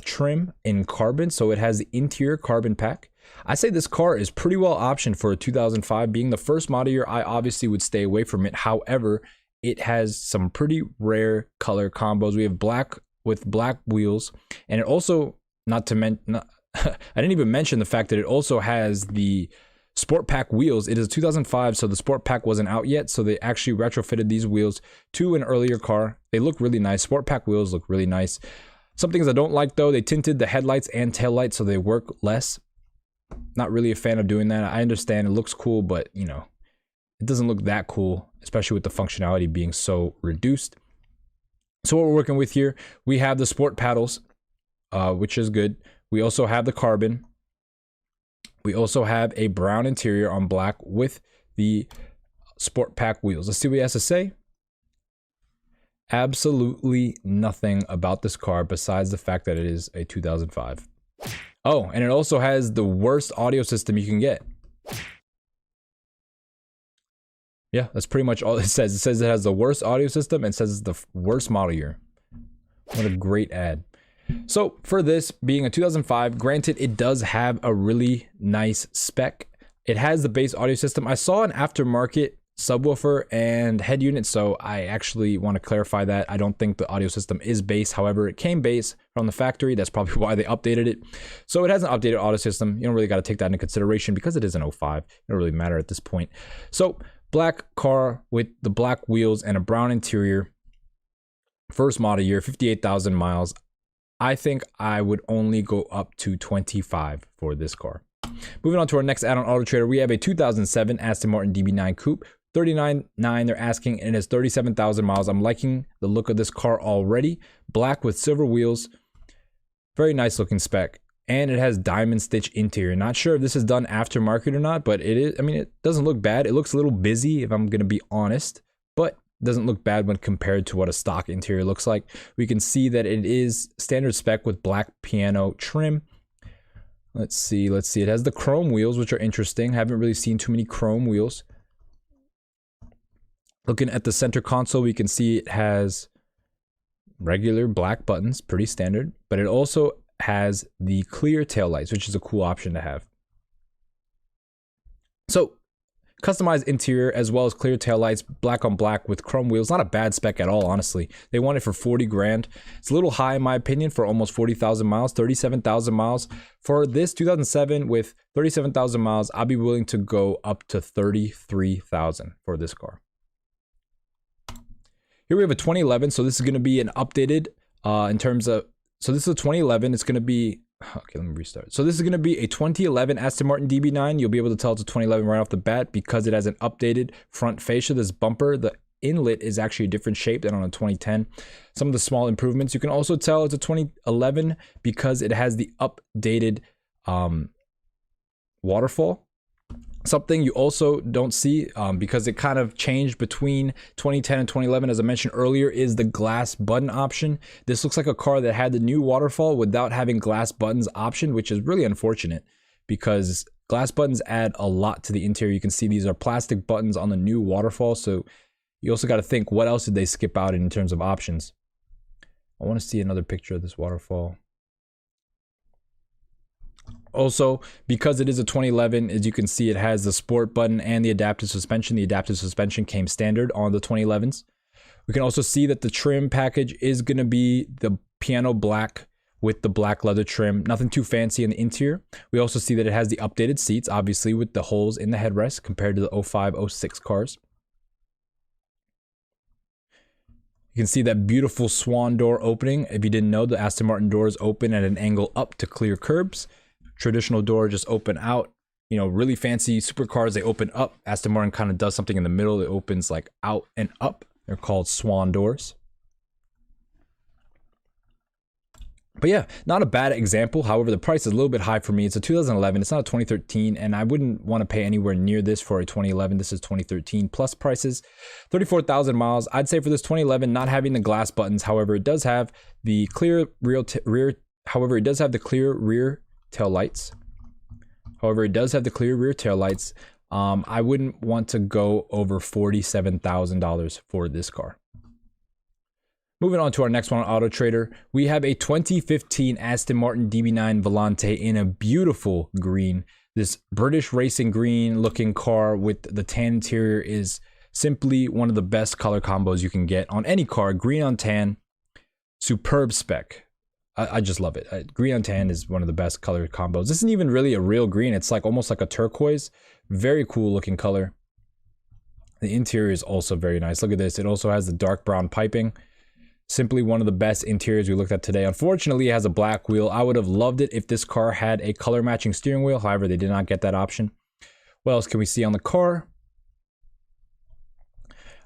trim in carbon, so it has the interior carbon pack. I say this car is pretty well optioned for a 2005. Being the first model year, I obviously would stay away from it. However, it has some pretty rare color combos. We have black with black wheels, and it also, not to mention, I didn't even mention the fact that it also has the Sport Pack wheels. It is 2005, so the Sport Pack wasn't out yet, so they actually retrofitted these wheels to an earlier car. They look really nice. Sport Pack wheels look really nice. Some things I don't like, though, they tinted the headlights and taillights, so they work less. Not really a fan of doing that. I understand it looks cool, but, you know, it doesn't look that cool, especially with the functionality being so reduced. So what we're working with here, we have the sport paddles, which is good. We also have the carbon. We also have a brown interior on black with the Sport Pack wheels. Let's see what he has to say. Absolutely nothing about this car besides the fact that it is a 2005. Oh, and it also has the worst audio system you can get. Yeah, that's pretty much all it says. It says it has the worst audio system and says it's the worst model year. What a great ad. So for this being a 2005, granted, it does have a really nice spec. It has the base audio system. I saw an aftermarket subwoofer and head unit, so I actually want to clarify that. I don't think the audio system is base. However, it came base from the factory. That's probably why they updated it. So it has an updated audio system. You don't really got to take that into consideration because it is an 05. It don't really matter at this point. So black car with the black wheels and a brown interior. First model year, 58,000 miles. I think I would only go up to 25 for this car. Moving on to our next ad on Auto Trader, we have a 2007 Aston Martin DB9 Coupe, $39,900 they're asking, and it has 37,000 miles. I'm liking the look of this car already. Black with silver wheels, very nice looking spec, and it has diamond stitch interior. Not sure if this is done aftermarket or not, but it is. I mean, it doesn't look bad. It looks a little busy, if I'm gonna be honest, but doesn't look bad when compared to what a stock interior looks like. We can see that it is standard spec with black piano trim. Let's see. It has the chrome wheels, which are interesting. Haven't really seen too many chrome wheels. Looking at the center console, we can see it has regular black buttons, pretty standard, but it also has the clear taillights, which is a cool option to have. So Customized interior as well as clear taillights, black on black with chrome wheels. Not a bad spec at all, honestly. They want it for 40 grand. It's a little high in my opinion for almost 40,000 miles, 37,000 miles. For this 2007 with 37,000 miles, I'll be willing to go up to 33,000 for this car. Here we have a 2011, so this is going to be an updated in terms of, so this is a 2011, it's going to be, okay, let me restart. So this is going to be a 2011 Aston Martin DB9. You'll be able to tell it's a 2011 right off the bat because it has an updated front fascia. This bumper, the inlet is actually a different shape than on a 2010. Some of the small improvements. You can also tell it's a 2011 because it has the updated waterfall. Something you also don't see because it kind of changed between 2010 and 2011, as I mentioned earlier, is the glass button option. This looks like a car that had the new waterfall without having glass buttons option, which is really unfortunate because glass buttons add a lot to the interior. You can see these are plastic buttons on the new waterfall. So you also got to think, what else did they skip out in terms of options? I want to see another picture of this waterfall. Also, because it is a 2011, as you can see, it has the sport button and the adaptive suspension. The adaptive suspension came standard on the 2011s. We can also see that the trim package is going to be the piano black with the black leather trim. Nothing too fancy in the interior. We also see that it has the updated seats, obviously with the holes in the headrest compared to the 05, 06 cars. You can see that beautiful swan door opening. If you didn't know, the Aston Martin doors open at an angle up to clear curbs. Traditional door just open out. You know, really fancy supercars, they open up. Aston Martin kind of does something in the middle. It opens like out and up. They're called swan doors. But yeah, not a bad example. However, the price is a little bit high for me. It's a 2011. It's not a 2013, and I wouldn't want to pay anywhere near this for a 2011. This is 2013 plus prices. 34,000 miles. I'd say for this 2011, not having the glass buttons. However, it does have the clear rear tail lights. I wouldn't want to go over $47,000 for this car. Moving on to our next one on Auto Trader, we have a 2015 Aston Martin DB9 Volante in a beautiful green. This British racing green looking car with the tan interior is simply one of the best color combos you can get on any car. Green on tan, superb spec. I just love it. Green on tan is one of the best color combos. This isn't even really a real green. It's like almost like a turquoise. Very cool looking color. The interior is also very nice. Look at this. It also has the dark brown piping. Simply one of the best interiors we looked at today. Unfortunately, it has a black wheel. I would have loved it if this car had a color matching steering wheel. However, they did not get that option. What else can we see on the car?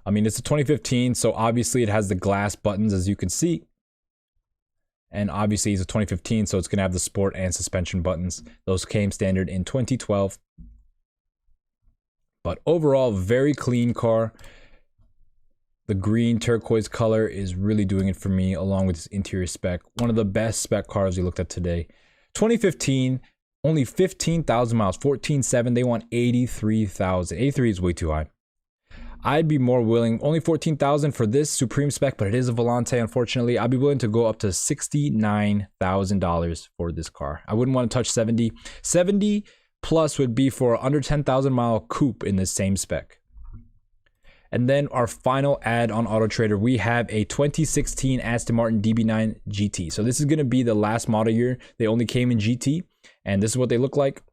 I mean, it's a 2015, so obviously it has the glass buttons, as you can see. And obviously it's a 2015, so it's going to have the sport and suspension buttons. Those came standard in 2012. But overall, very clean car. The green turquoise color is really doing it for me, along with this interior spec. One of the best spec cars we looked at today. 2015, only 15,000 miles, 14.7. They want 83,000. 83 is way too high. I'd be more willing, only 14,000 for this supreme spec, but it is a Volante, unfortunately. I'd be willing to go up to $69,000 for this car. I wouldn't want to touch 70. 70 plus would be for under 10,000 mile coupe in this same spec. And then our final ad on Auto Trader, we have a 2016 Aston Martin DB9 GT. So this is going to be the last model year. They only came in GT, and this is what they look like.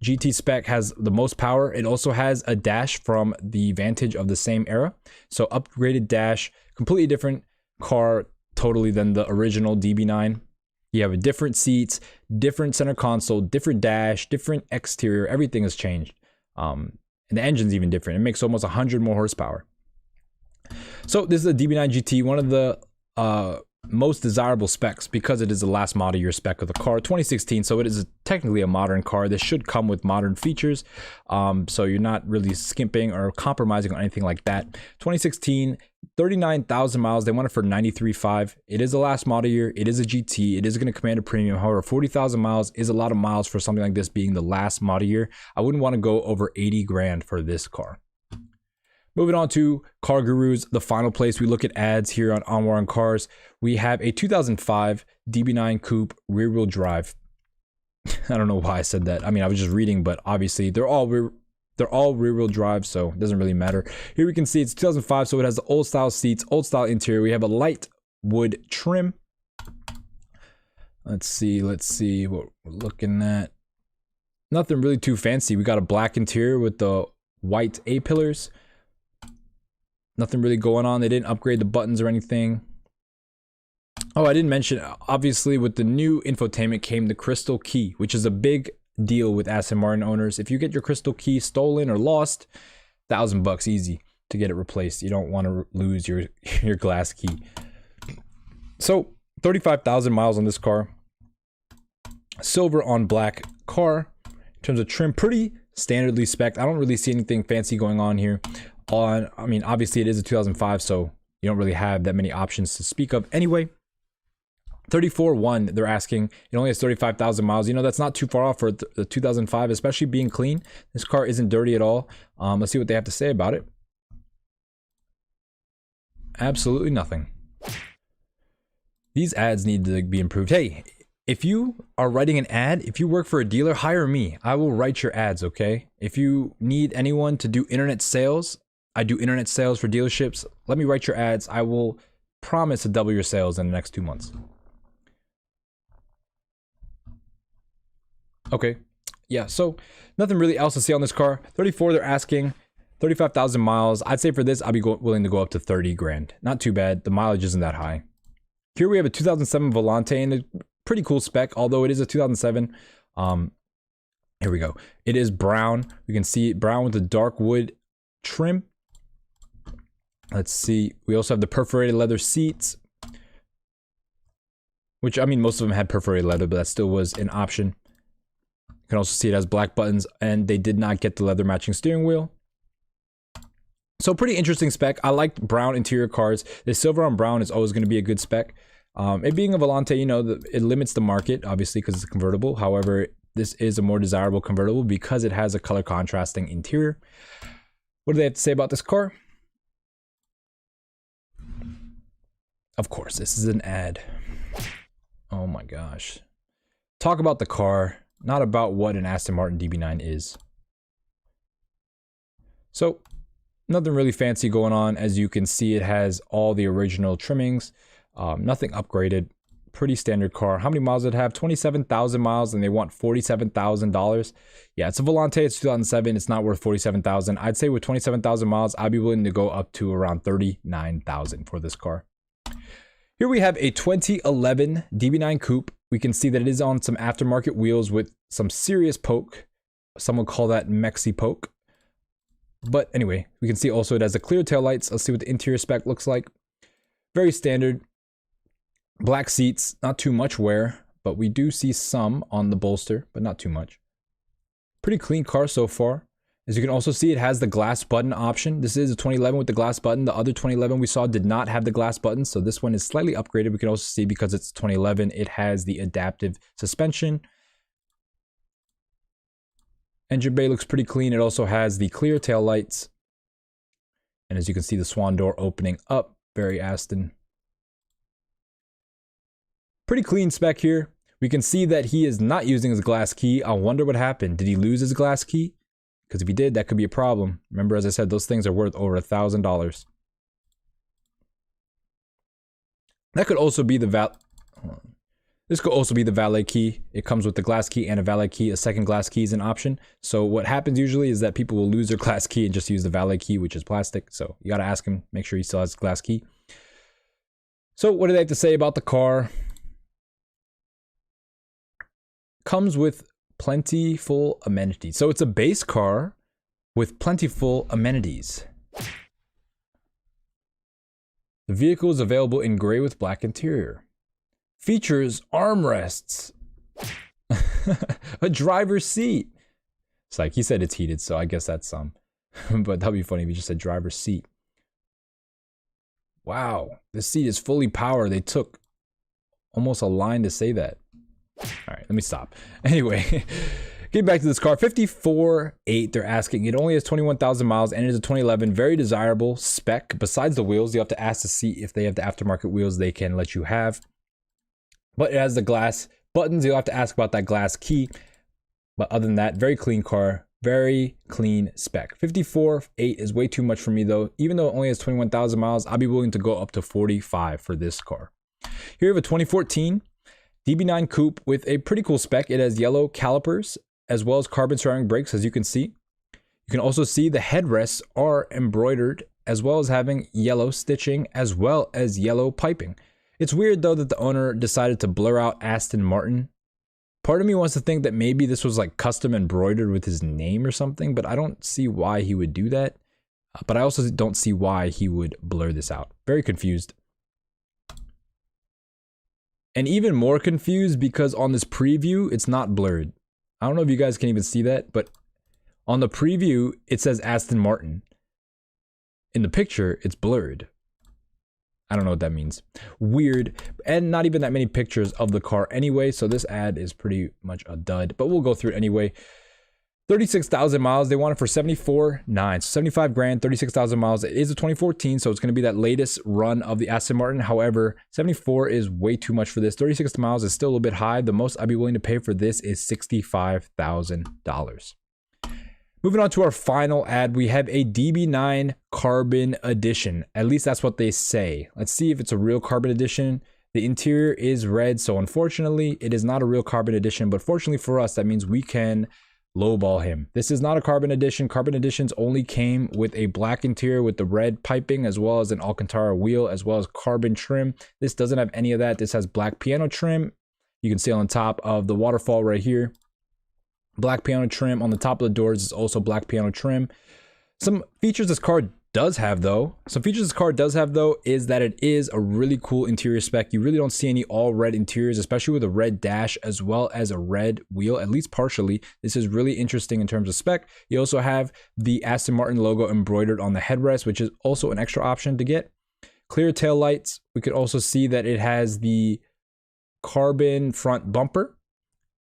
GT spec has the most power. It also has a dash from the Vantage of the same era. So upgraded dash, completely different car totally than the original DB9. You have a different seats, different center console, different dash, different exterior. Everything has changed. And the engine's even different. It makes almost 100 more horsepower. So this is a DB9 GT, one of the most desirable specs because it is the last model year spec of the car. 2016, so it is technically a modern car. This should come with modern features, so you're not really skimping or compromising on anything like that. 2016, 39,000 miles. They want it for 93.5. It is the last model year. It is a GT. It is going to command a premium. However, 40,000 miles is a lot of miles for something like this being the last model year. I wouldn't want to go over 80 grand for this car. Moving on to Car Gurus, the final place we look at ads here on War on Cars. We have a 2005 DB9 Coupe rear-wheel drive. I don't know why I said that. I mean, I was just reading, but obviously they're They're all rear-wheel drive, so it doesn't really matter. Here we can see it's 2005, so it has the old style seats, old style interior. We have a light wood trim. Let's see what we're looking at. Nothing really too fancy. We got a black interior with the white A-pillars. Nothing really going on. They didn't upgrade the buttons or anything. Oh, I didn't mention, obviously with the new infotainment came the crystal key, which is a big deal with Aston Martin owners. If you get your crystal key stolen or lost, $1,000 easy to get it replaced. You don't want to lose your glass key. So 35,000 miles on this car. Silver on black car. In terms of trim, pretty standardly spec'd. I don't really see anything fancy going on here. I mean, obviously it is a 2005, so you don't really have that many options to speak of. Anyway, 34.1 they're asking. It only has 35,000 miles. You know, that's not too far off for the 2005, especially being clean. This car isn't dirty at all. Let's see what they have to say about it. Absolutely nothing. These ads need to be improved. Hey, if you are writing an ad, if you work for a dealer, hire me. I will write your ads, okay? If you need anyone to do internet sales, I do internet sales for dealerships. Let me write your ads. I will promise to double your sales in the next 2 months. Okay, yeah, so nothing really else to see on this car. 34, they're asking 35,000 miles. I'd say for this, I'd be willing to go up to 30 grand. Not too bad. The mileage isn't that high. Here we have a 2007 Volante and a pretty cool spec, although it is a 2007. Here we go. It is brown. We can see it brown with the dark wood trim. Let's see. We also have the perforated leather seats, which, I mean, most of them had perforated leather, but that still was an option. You can also see it has black buttons, and they did not get the leather matching steering wheel. So pretty interesting spec. I like brown interior cars. The silver on brown is always going to be a good spec. It being a Volante, you know, it limits the market, obviously, because it's a convertible. However, this is a more desirable convertible because it has a color contrasting interior. What do they have to say about this car? Of course, this is an ad. Oh my gosh. Talk about the car, not about what an Aston Martin DB9 is. So, nothing really fancy going on. As you can see, it has all the original trimmings. Nothing upgraded. Pretty standard car. How many miles does it have? 27,000 miles, and they want $47,000. Yeah, it's a Volante. It's 2007. It's not worth $47,000. I'd say with 27,000 miles, I'd be willing to go up to around $39,000 for this car. Here we have a 2011 DB9 Coupe. We can see that it is on some aftermarket wheels with some serious poke. Some would call that Mexi poke. But anyway, we can see also it has the clear taillights. Let's see what the interior spec looks like. Very standard. Black seats, not too much wear, but we do see some on the bolster, but not too much. Pretty clean car so far. As you can also see, it has the glass button option. This is a 2011 with the glass button. The other 2011 we saw did not have the glass button, so this one is slightly upgraded. We can also see because it's 2011, it has the adaptive suspension. Engine bay looks pretty clean. It also has the clear tail lights. And as you can see, the swan door opening up. Very Aston. Pretty clean spec here. We can see that he is not using his glass key. I wonder what happened. Did he lose his glass key? Because if he did, that could be a problem. Remember, as I said, those things are worth over $1,000. That could also be the This could also be the valet key. It comes with the glass key and a valet key. A second glass key is an option. So what happens usually is that people will lose their glass key and just use the valet key, which is plastic. So you got to ask him, make sure he still has the glass key. So what do they have to say about the car? Comes with plentiful amenities. So it's a base car with plentiful amenities. The vehicle is available in gray with black interior. Features armrests. A driver's seat. It's like, he said it's heated, so I guess that's some. But that'd be funny if he just said driver's seat. Wow, this seat is fully powered. They took almost a line to say that. All right, let me stop. Anyway, getting back to this car, 54.8 they're asking. It only has 21,000 miles and it is a 2011. Very desirable spec. Besides the wheels, you have to ask to see if they have the aftermarket wheels they can let you have. But it has the glass buttons. You'll have to ask about that glass key. But other than that, very clean car. Very clean spec. 54.8 is way too much for me though. Even though it only has 21,000 miles, I'd be willing to go up to 45 for this car. Here we have a 2014 DB9 coupe with a pretty cool spec. It has yellow calipers as well as carbon ceramic brakes, as you can see. You can also see the headrests are embroidered, as well as having yellow stitching as well as yellow piping. It's weird though that the owner decided to blur out Aston Martin. Part of me wants to think that maybe this was like custom embroidered with his name or something, but I don't see why he would do that. But I also don't see why he would blur this out. Very confused. And even more confused because on this preview, it's not blurred. I don't know if you guys can even see that, but on the preview, it says Aston Martin. In the picture, it's blurred. I don't know what that means. Weird. And not even that many pictures of the car anyway, so this ad is pretty much a dud, but we'll go through it anyway. 36,000 miles. They want it for 74.9. So 75 grand, 36,000 miles. It is a 2014, so it's going to be that latest run of the Aston Martin. However, 74 is way too much for this. 36 miles is still a little bit high. The most I'd be willing to pay for this is $65,000. Moving on to our final ad, we have a DB9 Carbon Edition. At least that's what they say. Let's see if it's a real Carbon Edition. The interior is red, so unfortunately, it is not a real Carbon Edition. But fortunately for us, that means we can lowball him. This is not a Carbon Edition. Carbon Editions only came with a black interior with the red piping, as well as an Alcantara wheel, as well as carbon trim. This doesn't have any of that. This has black piano trim. You can see on top of the waterfall right here. Black piano trim on the top of the doors is also black piano trim. Some features this car does have though, is that it is a really cool interior spec. You really don't see any all red interiors, especially with a red dash as well as a red wheel, at least partially. This is really interesting in terms of spec. You also have the Aston Martin logo embroidered on the headrest, which is also an extra option to get. Clear tail lights. We could also see that it has the carbon front bumper,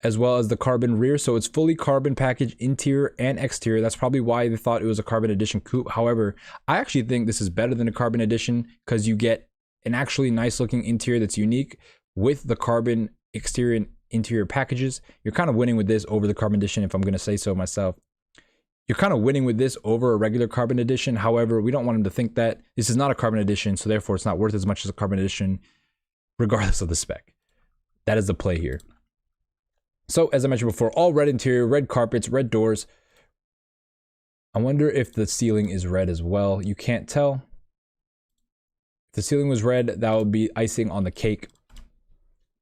as well as the carbon rear. So it's fully carbon package interior and exterior. That's probably why they thought it was a Carbon Edition coupe. However, I actually think this is better than a Carbon Edition because you get an actually nice looking interior that's unique with the carbon exterior and interior packages. You're kind of winning with this over the Carbon Edition, if I'm going to say so myself. You're kind of winning with this over a regular Carbon Edition. However, we don't want them to think that this is not a Carbon Edition, so therefore it's not worth as much as a Carbon Edition, regardless of the spec. That is the play here. So, as I mentioned before, all red interior, red carpets, red doors. I wonder if the ceiling is red as well. You can't tell. If the ceiling was red, that would be icing on the cake.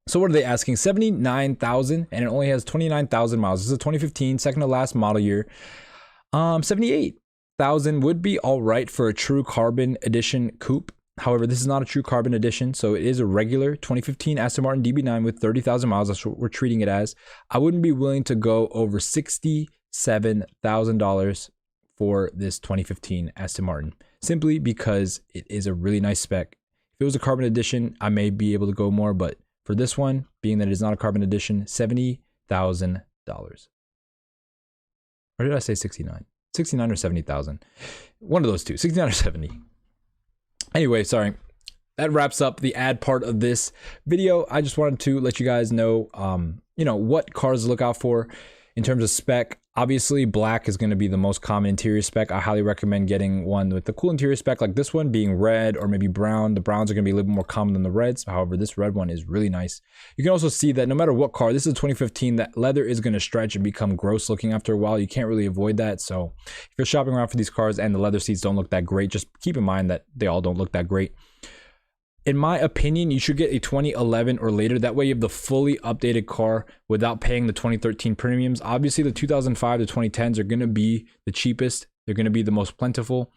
So what are they asking? 79,000, and it only has 29,000 miles. This is a 2015, second to last model year. 78,000 would be all right for a true Carbon Edition coupe. However, this is not a true Carbon Edition, so it is a regular 2015 Aston Martin DB9 with 30,000 miles. That's what we're treating it as. I wouldn't be willing to go over $67,000 for this 2015 Aston Martin, simply because it is a really nice spec. If it was a Carbon Edition, I may be able to go more, but for this one, being that it is not a Carbon Edition, $70,000. Or did I say 69? 69 or 70,000? One of those two, 69 or 70. Anyway, sorry. That wraps up the ad part of this video. I just wanted to let you guys know, what cars to look out for in terms of spec. Obviously, black is going to be the most common interior spec. I highly recommend getting one with the cool interior spec like this one, being red or maybe brown. The browns are going to be a little bit more common than the reds. However, this red one is really nice. You can also see that no matter what car, this is 2015, that leather is going to stretch and become gross looking after a while. You can't really avoid that. So if you're shopping around for these cars and the leather seats don't look that great, just keep in mind that they all don't look that great. In my opinion, you should get a 2011 or later. That way you have the fully updated car without paying the 2013 premiums. Obviously, the 2005 to 2010s are going to be the cheapest. They're going to be the most plentiful.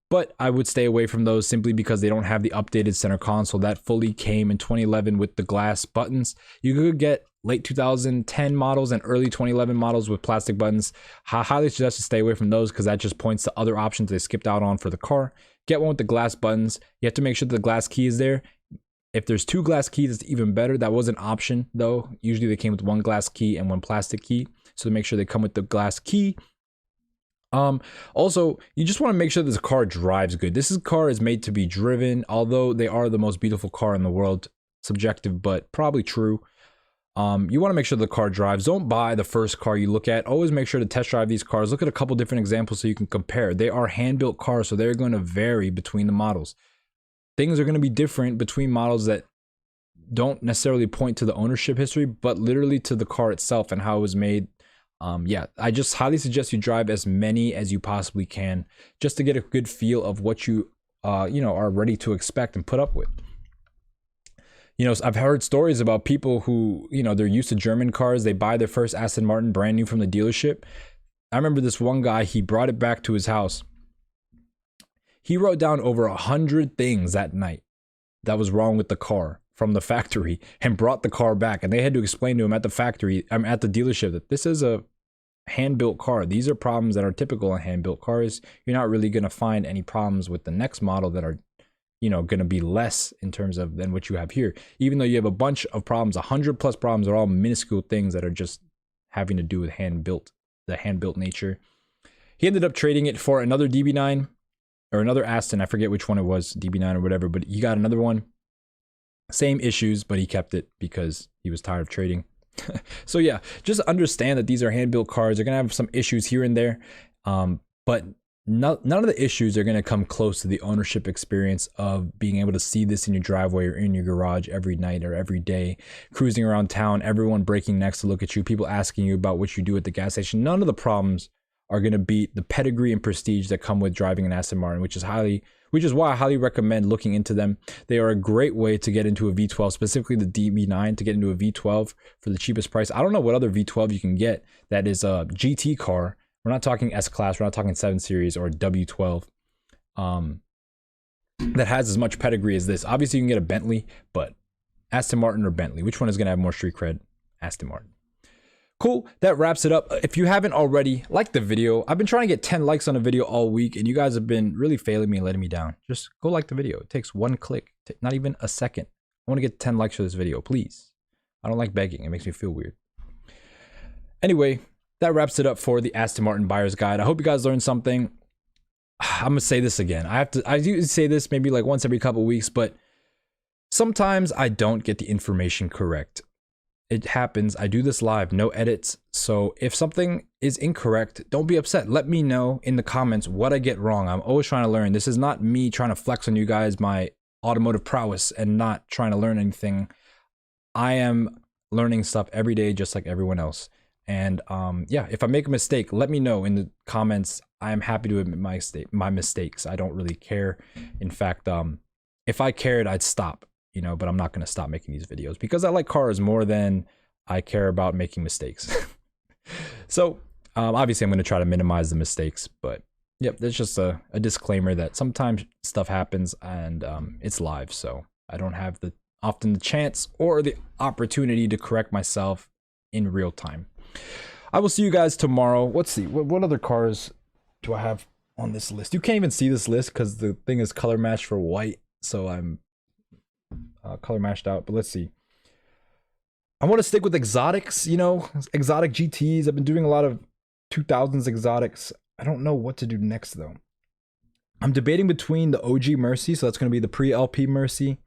But I would stay away from those simply because they don't have the updated center console that fully came in 2011 with the glass buttons. You could get late 2010 models and early 2011 models with plastic buttons. I highly suggest to stay away from those because that just points to other options they skipped out on for the car. Get one with the glass buttons. You have to make sure that the glass key is there. If there's two glass keys, it's even better. That was an option though. Usually they came with one glass key and one plastic key. So to make sure they come with the glass key. Also, you just want to make sure this car drives good. This car is made to be driven, although they are the most beautiful car in the world. Subjective, but probably true. You want to make sure the car drives. Don't buy the first car you look at. Always make sure to test drive these cars. Look at a couple different examples so you can compare. They are hand-built cars, so they're going to vary between the models. Things are going to be different between models that don't necessarily point to the ownership history, but literally to the car itself and how it was made. Yeah, I just highly suggest you drive as many as you possibly can just to get a good feel of what you, are ready to expect and put up with. I've heard stories about people who, they're used to German cars. They buy their first Aston Martin brand new from the dealership. I remember this one guy, he brought it back to his house. He wrote down over 100 things that night that was wrong with the car from the factory and brought the car back. And they had to explain to him at the factory, at the dealership, that this is a hand-built car. These are problems that are typical in hand-built cars. You're not really going to find any problems with the next model that are, going to be less in terms of than what you have here. Even though you have a bunch of problems, 100 plus problems are all minuscule things that are just having to do with the hand-built nature. He ended up trading it for another DB9 or another Aston. I forget which one it was, DB9 or whatever, but he got another one. Same issues, but he kept it because he was tired of trading. So yeah, just understand that these are hand-built cars. They're going to have some issues here and there, but none of the issues are going to come close to the ownership experience of being able to see this in your driveway or in your garage every night or every day, cruising around town, everyone breaking necks to look at you, people asking you about what you do at the gas station. None of the problems are going to beat the pedigree and prestige that come with driving an Aston Martin, which is why I highly recommend looking into them. They are a great way to get into a V12, specifically the DB9, to get into a V12 for the cheapest price. I don't know what other V12 you can get that is a GT car. We're not talking S-Class, we're not talking 7 Series or W12 that has as much pedigree as this. Obviously, you can get a Bentley, but Aston Martin or Bentley, which one is going to have more street cred? Aston Martin. Cool, that wraps it up. If you haven't already, like the video. I've been trying to get 10 likes on a video all week, and you guys have been really failing me and letting me down. Just go like the video. It takes one click, not even a second. I want to get 10 likes for this video, please. I don't like begging. It makes me feel weird. Anyway, that wraps it up for the Aston Martin Buyer's Guide. I hope you guys learned something. I'm going to say this again. I do say this maybe like once every couple weeks, but sometimes I don't get the information correct. It happens. I do this live, no edits. So if something is incorrect, don't be upset. Let me know in the comments what I get wrong. I'm always trying to learn. This is not me trying to flex on you guys my automotive prowess and not trying to learn anything. I am learning stuff every day just like everyone else. And yeah, if I make a mistake, let me know in the comments. I am happy to admit my mistakes. I don't really care. In fact, if I cared, I'd stop. But I'm not going to stop making these videos because I like cars more than I care about making mistakes. So obviously I'm going to try to minimize the mistakes, but yep, there's just a disclaimer that sometimes stuff happens and it's live. So I don't have often the chance or the opportunity to correct myself in real time. I will see you guys tomorrow. Let's see, what other cars do I have on this list? You can't even see this list because the thing is color matched for white. So I'm color matched out, but let's see. I want to stick with exotics, exotic GTs. I've been doing a lot of 2000s exotics. I don't know what to do next though. I'm debating between the OG Mercy, so that's going to be the pre-LP Mercy,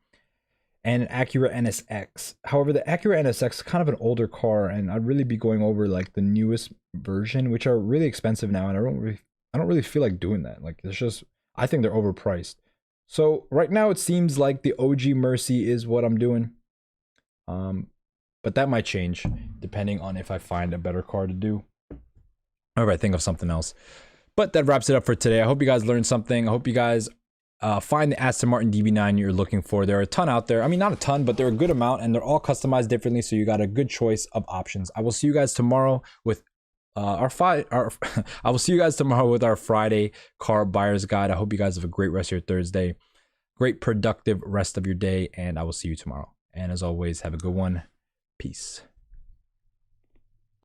and an Acura NSX. However, the Acura NSX is kind of an older car, and I'd really be going over like the newest version, which are really expensive now, and I don't really feel like doing that. Like I think they're overpriced. So right now it seems like the OG Mercy is what I'm doing. But that might change depending on if I find a better car to do, or if I think of something else. But that wraps it up for today. I hope you guys learned something. I hope you guys find the Aston Martin DB9 you're looking for. There are a ton out there. I mean, not a ton, but they're a good amount, and they're all customized differently. So you got a good choice of options. I will see you guys tomorrow with I will see you guys tomorrow with our Friday car buyer's guide. I hope you guys have a great rest of your Thursday, great productive rest of your day, and I will see you tomorrow. And as always, have a good one. Peace.